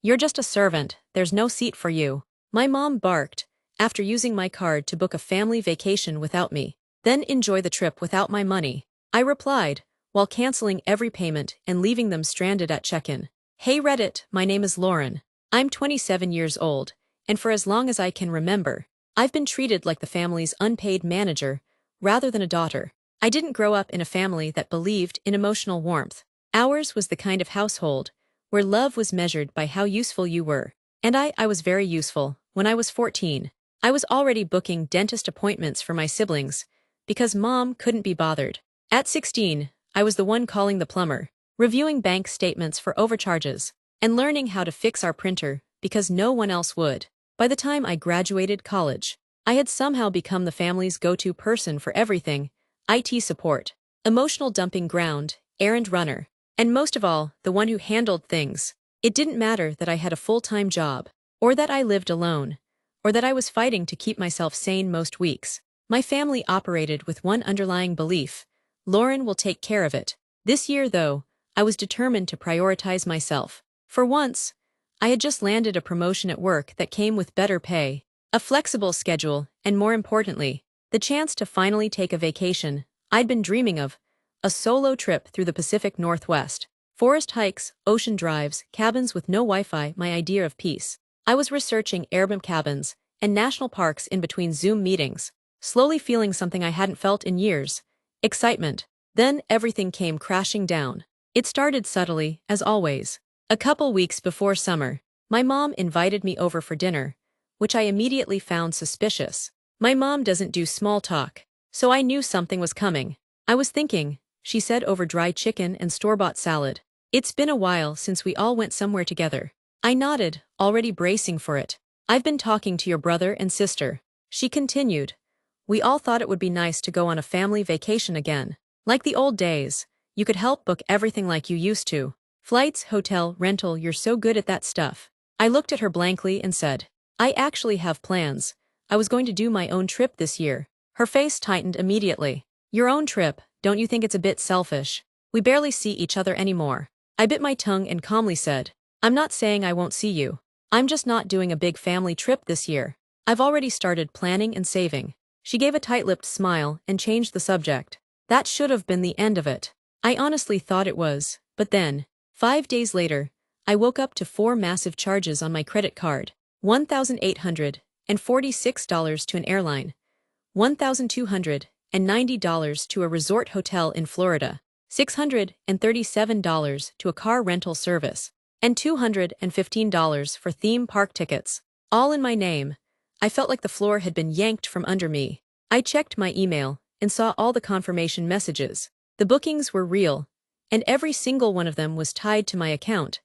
"You're just a servant, there's no seat for you," my mom barked, after using my card to book a family vacation without me. "Then enjoy the trip without my money," I replied, while canceling every payment and leaving them stranded at check-in. Hey Reddit, my name is Lauren. I'm 27 years old, and for as long as I can remember, I've been treated like the family's unpaid manager, rather than a daughter. I didn't grow up in a family that believed in emotional warmth. Ours was the kind of household where love was measured by how useful you were. And I was very useful. When I was 14, I was already booking dentist appointments for my siblings because mom couldn't be bothered. At 16, I was the one calling the plumber, reviewing bank statements for overcharges, and learning how to fix our printer because no one else would. By the time I graduated college, I had somehow become the family's go-to person for everything: IT support, emotional dumping ground, errand runner, and most of all, the one who handled things. It didn't matter that I had a full-time job, or that I lived alone, or that I was fighting to keep myself sane most weeks. My family operated with one underlying belief: Lauren will take care of it. This year, though, I was determined to prioritize myself. For once, I had just landed a promotion at work that came with better pay, a flexible schedule, and more importantly, the chance to finally take a vacation I'd been dreaming of: a solo trip through the Pacific Northwest. Forest hikes, ocean drives, cabins with no Wi-Fi, my idea of peace. I was researching Airbnb cabins and national parks in between Zoom meetings, slowly feeling something I hadn't felt in years: excitement. Then everything came crashing down. It started subtly, as always. A couple weeks before summer, my mom invited me over for dinner, which I immediately found suspicious. My mom doesn't do small talk, so I knew something was coming. "I was thinking," she said over dry chicken and store-bought salad. "It's been a while since we all went somewhere together." I nodded, already bracing for it. "I've been talking to your brother and sister," she continued. "We all thought it would be nice to go on a family vacation again. Like the old days, you could help book everything like you used to. Flights, hotel, rental, you're so good at that stuff." I looked at her blankly and said, "I actually have plans. I was going to do my own trip this year." Her face tightened immediately. "Your own trip? Don't you think it's a bit selfish? We barely see each other anymore." I bit my tongue and calmly said, "I'm not saying I won't see you. I'm just not doing a big family trip this year. I've already started planning and saving." She gave a tight-lipped smile and changed the subject. That should have been the end of it. I honestly thought it was, but then, 5 days later, I woke up to 4 massive charges on my credit card: $1,846 to an airline, $1,290 to a resort hotel in Florida, $637 to a car rental service, and $215 for theme park tickets, all in my name. I felt like the floor had been yanked from under me. I checked my email and saw all the confirmation messages. The bookings were real, and every single one of them was tied to my account,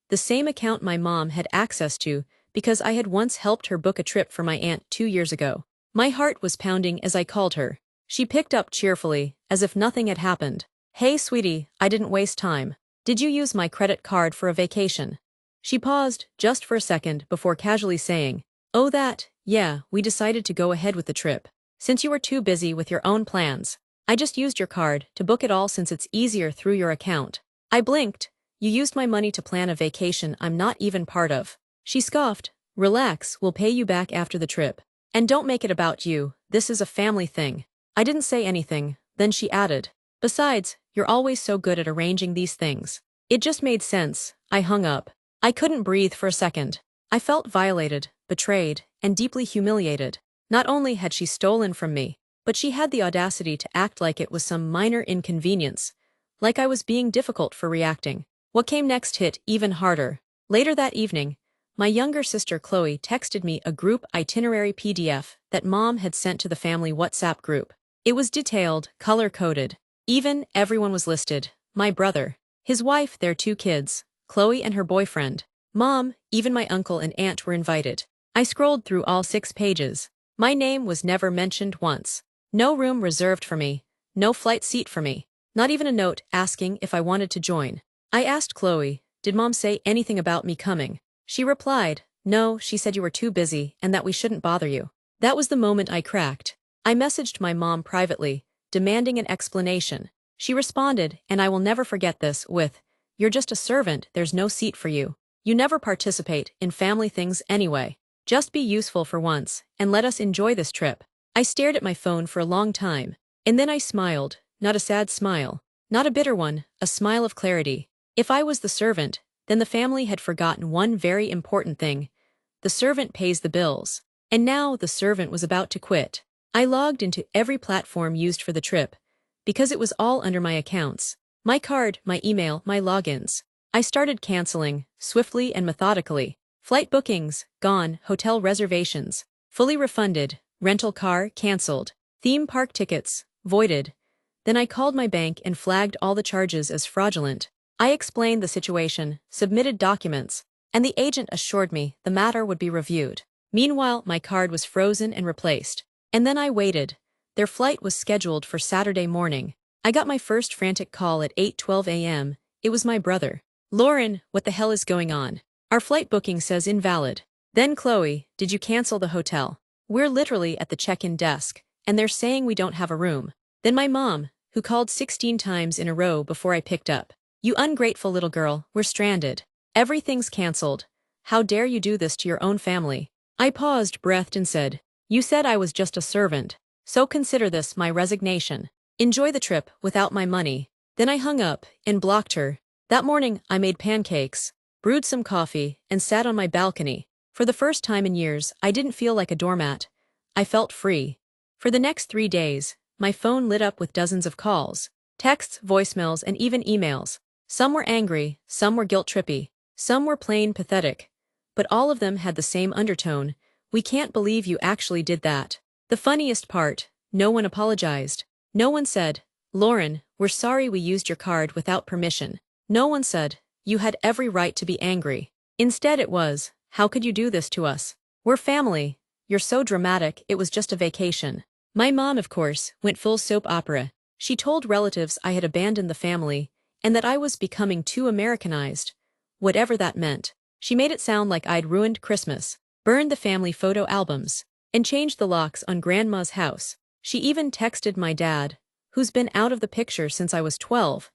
the same account my mom had access to because I had once helped her book a trip for my aunt 2 years ago. My heart was pounding as I called her. She picked up cheerfully, as if nothing had happened. "Hey sweetie, I didn't waste time. Did you use my credit card for a vacation?" She paused just for a second before casually saying, "Oh that, yeah, we decided to go ahead with the trip. Since you were too busy with your own plans, I just used your card to book it all since it's easier through your account." I blinked. "You used my money to plan a vacation I'm not even part of." She scoffed. "Relax, we'll pay you back after the trip. And don't make it about you, this is a family thing." I didn't say anything, then she added, "Besides, you're always so good at arranging these things." It just made sense. I hung up. I couldn't breathe for a second. I felt violated, betrayed, and deeply humiliated. Not only had she stolen from me, but she had the audacity to act like it was some minor inconvenience, like I was being difficult for reacting. What came next hit even harder. Later that evening, my younger sister Chloe texted me a group itinerary PDF that mom had sent to the family WhatsApp group. It was detailed, color-coded. Even everyone was listed: my brother, his wife, their 2 kids, Chloe and her boyfriend, mom, even my uncle and aunt were invited. I scrolled through all 6 pages. My name was never mentioned once. No room reserved for me, no flight seat for me, not even a note asking if I wanted to join. I asked Chloe, "Did mom say anything about me coming?" She replied, "No, she said you were too busy and that we shouldn't bother you." That was the moment I cracked. I messaged my mom privately, demanding an explanation. She responded, and I will never forget this, with, "You're just a servant, there's no seat for you." You never participate in family things anyway. Just be useful for once, and let us enjoy this trip. I stared at my phone for a long time, and then I smiled, not a sad smile, not a bitter one, a smile of clarity. If I was the servant, then the family had forgotten one very important thing. The servant pays the bills. And now the servant was about to quit. I logged into every platform used for the trip, because it was all under my accounts. My card, my email, my logins. I started canceling, swiftly and methodically. Flight bookings, gone, hotel reservations, fully refunded, rental car, cancelled, theme park tickets, voided. Then I called my bank and flagged all the charges as fraudulent. I explained the situation, submitted documents, and the agent assured me the matter would be reviewed. Meanwhile, my card was frozen and replaced. And then I waited. Their flight was scheduled for Saturday morning. I got my first frantic call at 8:12 a.m. It was my brother. Lauren, what the hell is going on? Our flight booking says invalid. Then Chloe, did you cancel the hotel? We're literally at the check-in desk, and they're saying we don't have a room. Then my mom, who called 16 times in a row before I picked up. You ungrateful little girl, we're stranded. Everything's cancelled. How dare you do this to your own family? I paused, breathed, and said, you said I was just a servant, so consider this my resignation. Enjoy the trip without my money. Then I hung up and blocked her. That morning, I made pancakes, brewed some coffee, and sat on my balcony. For the first time in years, I didn't feel like a doormat. I felt free. For the next 3 days, my phone lit up with dozens of calls, texts, voicemails, and even emails. Some were angry, some were guilt-trippy, some were plain pathetic. But all of them had the same undertone. We can't believe you actually did that. The funniest part, no one apologized. No one said, Lauren, we're sorry we used your card without permission. No one said, you had every right to be angry. Instead it was, how could you do this to us? We're family. You're so dramatic, it was just a vacation. My mom, of course, went full soap opera. She told relatives I had abandoned the family, and that I was becoming too Americanized. Whatever that meant. She made it sound like I'd ruined Christmas, burned the family photo albums, and changed the locks on Grandma's house. She even texted my dad, who's been out of the picture since I was 12,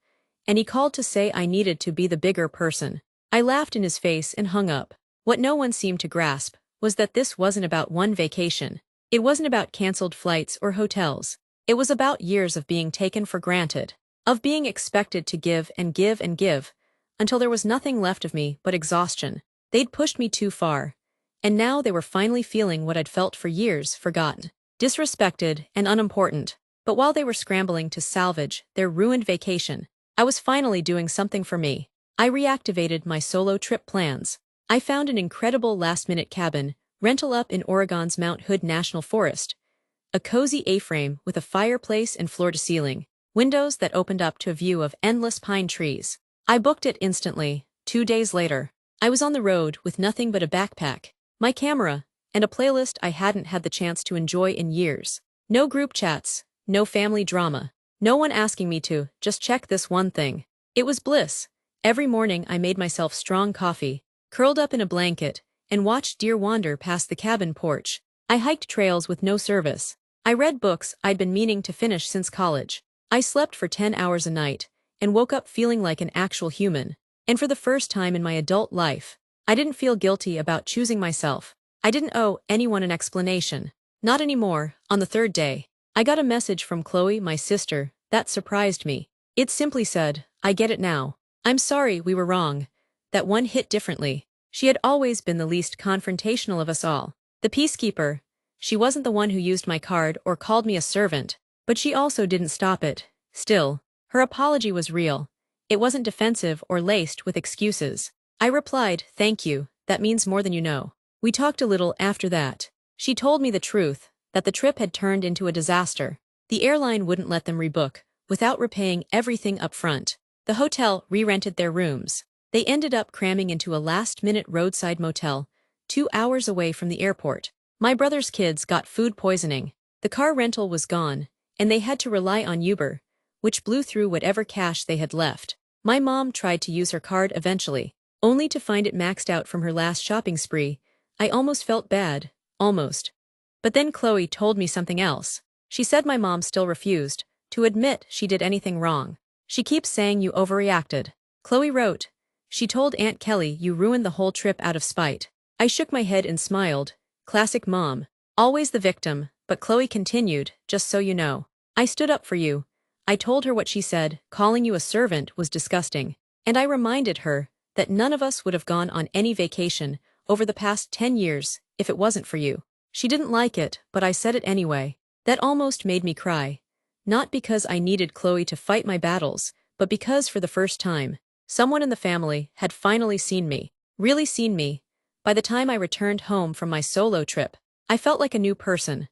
and he called to say I needed to be the bigger person. I laughed in his face and hung up. What no one seemed to grasp was that this wasn't about one vacation. It wasn't about canceled flights or hotels. It was about years of being taken for granted, of being expected to give and give and give, until there was nothing left of me but exhaustion. They'd pushed me too far, and now they were finally feeling what I'd felt for years, forgotten, disrespected, and unimportant. But while they were scrambling to salvage their ruined vacation, I was finally doing something for me. I reactivated my solo trip plans. I found an incredible last-minute cabin rental up in Oregon's Mount Hood National Forest. A cozy A-frame with a fireplace and floor-to-ceiling, windows that opened up to a view of endless pine trees. I booked it instantly. 2 days later, I was on the road with nothing but a backpack, my camera, and a playlist I hadn't had the chance to enjoy in years. No group chats, no family drama, no one asking me to just check this one thing. It was bliss. Every morning I made myself strong coffee, curled up in a blanket, and watched deer wander past the cabin porch. I hiked trails with no service. I read books I'd been meaning to finish since college. I slept for 10 hours a night, and woke up feeling like an actual human. And for the first time in my adult life, I didn't feel guilty about choosing myself. I didn't owe anyone an explanation. Not anymore. On the 3rd day, I got a message from Chloe, my sister, that surprised me. It simply said, I get it now. I'm sorry we were wrong. That one hit differently. She had always been the least confrontational of us all. The peacekeeper. She wasn't the one who used my card or called me a servant, but she also didn't stop it. Still, her apology was real. It wasn't defensive or laced with excuses. I replied, thank you, that means more than you know. We talked a little after that. She told me the truth, that the trip had turned into a disaster. The airline wouldn't let them rebook, without repaying everything up front. The hotel re-rented their rooms. They ended up cramming into a last-minute roadside motel, 2 hours away from the airport. My brother's kids got food poisoning. The car rental was gone, and they had to rely on Uber, which blew through whatever cash they had left. My mom tried to use her card eventually, only to find it maxed out from her last shopping spree. I almost felt bad, almost. But then Chloe told me something else. She said my mom still refused to admit she did anything wrong. She keeps saying you overreacted. Chloe wrote, She told Aunt Kelly you ruined the whole trip out of spite. I shook my head and smiled. Classic mom. Always the victim, but Chloe continued, just so you know. I stood up for you. I told her what she said, calling you a servant was disgusting. And I reminded her that none of us would have gone on any vacation over the past 10 years if it wasn't for you. She didn't like it, but I said it anyway. That almost made me cry. Not because I needed Chloe to fight my battles, but because for the first time, someone in the family had finally seen me. Really seen me. By the time I returned home from my solo trip, I felt like a new person.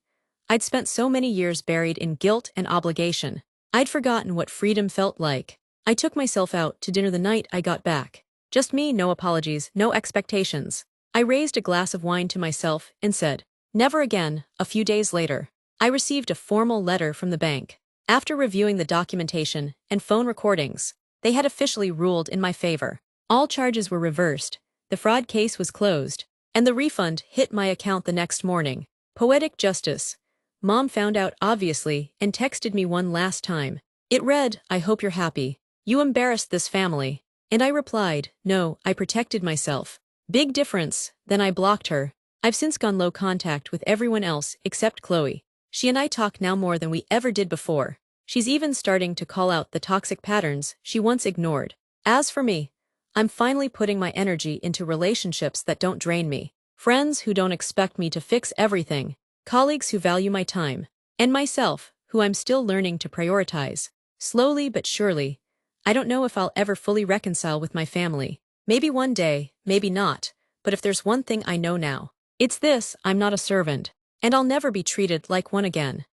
I'd spent so many years buried in guilt and obligation. I'd forgotten what freedom felt like. I took myself out to dinner the night I got back. Just me, no apologies, no expectations. I raised a glass of wine to myself and said, never again. A few days later, I received a formal letter from the bank. After reviewing the documentation and phone recordings, they had officially ruled in my favor. All charges were reversed, the fraud case was closed, and the refund hit my account the next morning. Poetic justice. Mom found out obviously and texted me one last time. It read, I hope you're happy. You embarrassed this family. And I replied, no, I protected myself. Big difference. Then I blocked her. I've since gone low contact with everyone else except Chloe. She and I talk now more than we ever did before. She's even starting to call out the toxic patterns she once ignored. As for me, I'm finally putting my energy into relationships that don't drain me. Friends who don't expect me to fix everything. Colleagues who value my time. And myself, who I'm still learning to prioritize. Slowly but surely. I don't know if I'll ever fully reconcile with my family. Maybe one day, maybe not. But if there's one thing I know now, it's this: I'm not a servant. And I'll never be treated like one again.